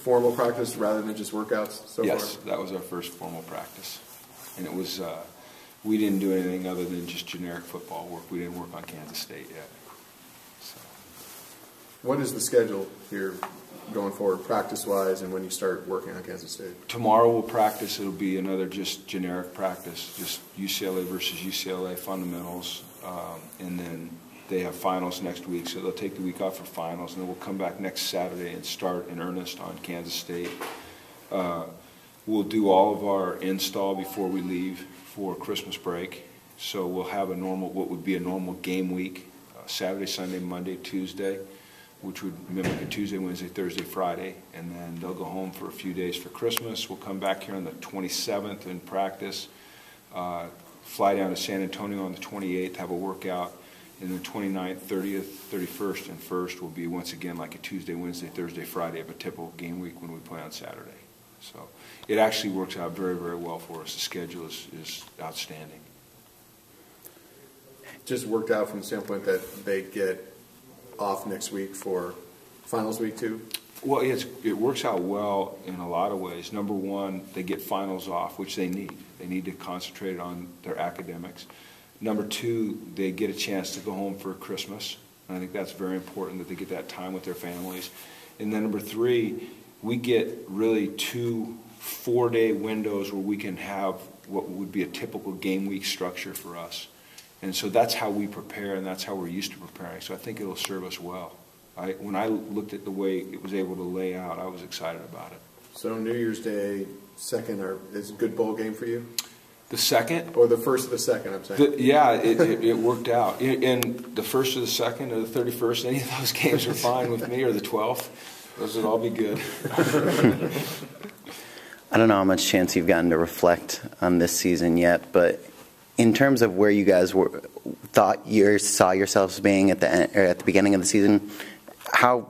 formal practice rather than just workouts so far? Yes, that was our first formal practice. And it was, we didn't do anything other than just generic football work. We didn't work on Kansas State yet. So. What is the schedule here going forward, practice-wise, and when you start working on Kansas State? Tomorrow we'll practice. It'll be another just generic practice, just UCLA versus UCLA fundamentals. And then they have finals next week, so they'll take the week off for finals, and then we'll come back next Saturday and start in earnest on Kansas State. We'll do all of our install before we leave for Christmas break. So we'll have a normal, what would be a normal game week, Saturday, Sunday, Monday, Tuesday, which would mimic a Tuesday, Wednesday, Thursday, Friday, and then they'll go home for a few days for Christmas. We'll come back here on the 27th and practice, fly down to San Antonio on the 28th, have a workout, and then 29th, 30th, 31st, and 1st will be once again like a Tuesday, Wednesday, Thursday, Friday of a typical game week when we play on Saturday. So it actually works out very, very well for us. The schedule is outstanding. Just worked out from the standpoint that they get off next week for finals week too? Well, it works out well in a lot of ways. Number one, they get finals off, which they need. They need to concentrate on their academics. Number two, they get a chance to go home for Christmas. And I think that's very important that they get that time with their families. And then number three, we get really 2 4-day windows where we can have what would be a typical game week structure for us. And so that's how we prepare, and that's how we're used to preparing. So I think it'll serve us well. When I looked at the way it was able to lay out, I was excited about it. So New Year's Day, second, is a good bowl game for you? The second? Or the first of the second, I'm saying. Yeah, it worked out. In the first or the second or the 31st, any of those games are fine with me, or the 12th. Those would all be good. I don't know how much chance you've gotten to reflect on this season yet, but in terms of where you guys saw yourselves being at the end, or at the beginning of the season, how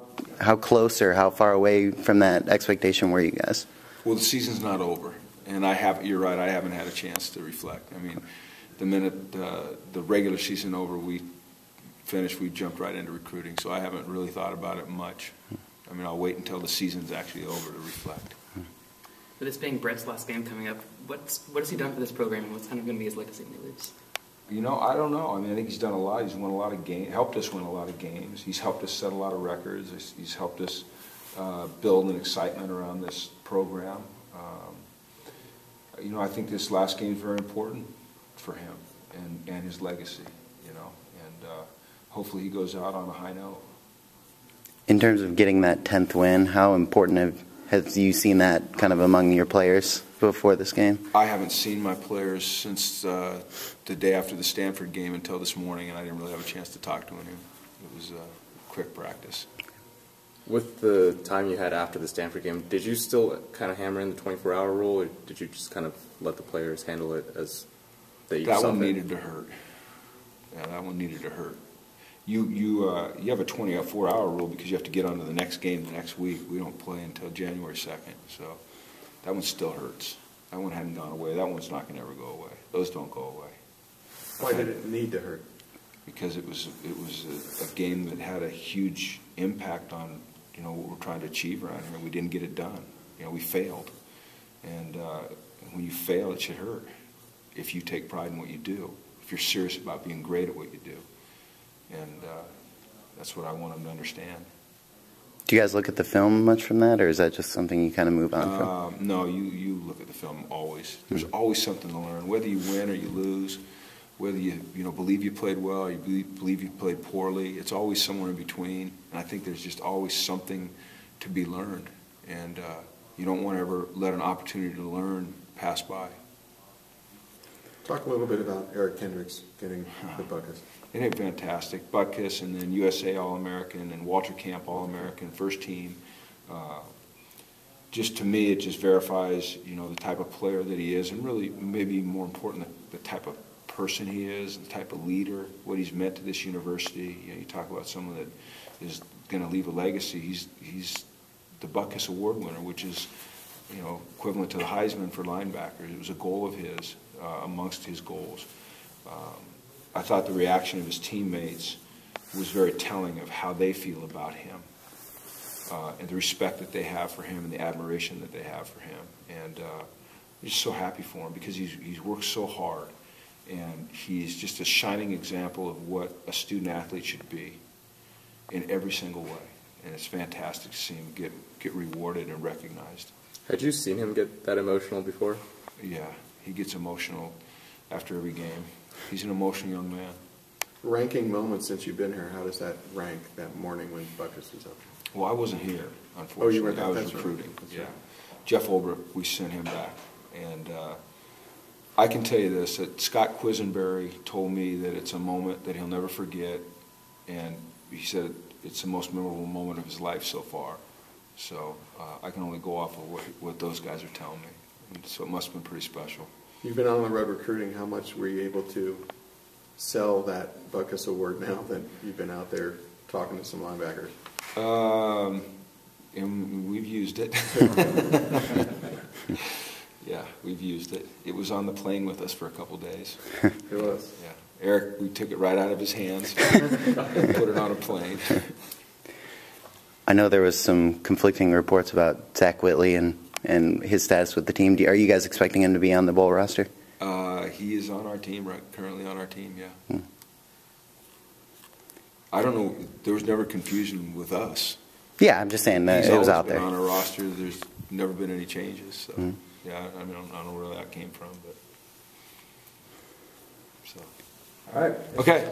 close or how far away from that expectation were you guys? Well, the season's not over, and you're right, I haven't had a chance to reflect. I mean, the minute the regular season over, we finished, we jumped right into recruiting, so I haven't really thought about it much. I mean, I'll wait until the season's actually over to reflect. With this being Brett's last game coming up, what has he done for this program, and what's kind of going to be his legacy when he leaves? You know, I don't know. I mean, I think he's done a lot. He's won a lot of games, helped us win a lot of games. He's helped us set a lot of records. He's helped us build an excitement around this program. You know, I think this last game is very important for him and his legacy, you know, and hopefully he goes out on a high note. In terms of getting that 10th win, how important have you seen that kind of among your players before this game? I haven't seen my players since the day after the Stanford game until this morning, and I didn't really have a chance to talk to him. It was a quick practice. With the time you had after the Stanford game, did you still kind of hammer in the 24-hour rule, or did you just kind of let the players handle it as they saw fit? That one needed to hurt. Yeah, that one needed to hurt. You have a 24-hour rule because you have to get on to the next game the next week. We don't play until January 2nd, so that one still hurts. That one hadn't gone away. That one's not going to ever go away. Those don't go away. Why did it need to hurt? Because it was a game that had a huge impact on, you know, what we're trying to achieve around here. We didn't get it done. You know, we failed, and when you fail, it should hurt. If you take pride in what you do, if you're serious about being great at what you do. And that's what I want them to understand. Do you guys look at the film much from that, or is that just something you kind of move on from? No, you look at the film always. There's always something to learn, whether you win or you lose, whether you believe you played well or you believe you played poorly. It's always somewhere in between, and I think there's just always something to be learned, and you don't want to ever let an opportunity to learn pass by. Talk a little bit about Eric Kendricks getting the Buckets. Isn't it fantastic? Butkus, and then USA All-American, and Walter Camp All-American, first team. Just to me, it just verifies, you know, the type of player that he is, and really, maybe more important, the type of person he is, the type of leader, what he's meant to this university. You know, you talk about someone that is going to leave a legacy. He's the Butkus Award winner, which is, you know, equivalent to the Heisman for linebackers. It was a goal of his, amongst his goals. I thought the reaction of his teammates was very telling of how they feel about him. and the respect that they have for him and the admiration that they have for him. And I'm just so happy for him because he's worked so hard, and he's just a shining example of what a student athlete should be in every single way. And it's fantastic to see him get rewarded and recognized. Had you seen him get that emotional before? Yeah, he gets emotional after every game. He's an emotional young man. Ranking moments since you've been here, how does that rank that morning when Buckus was up? Well, I wasn't here, unfortunately. Oh, you weren't there? I was That's right. recruiting. That's Yeah. right. Jeff Olbrich, we sent him back. And I can tell you this, that Scott Quisenberry told me that it's a moment that he'll never forget. And he said it's the most memorable moment of his life so far. So I can only go off of what those guys are telling me. And so it must have been pretty special. You've been on the road recruiting. How much were you able to sell that Buckus Award now that you've been out there talking to some linebackers? And we've used it. Yeah, we've used it. It was on the plane with us for a couple days. It was. Yeah, Eric, we took it right out of his hands and put it on a plane. I know there was some conflicting reports about Zach Whitley and his status with the team. Are you guys expecting him to be on the bowl roster? He is on our team, right? Currently on our team, yeah. I don't know. There was never confusion with us. Yeah, I'm just saying that He's it was always out been there. on our roster. There's never been any changes. So, yeah, I mean, I don't know where that came from, but so. All right. Okay.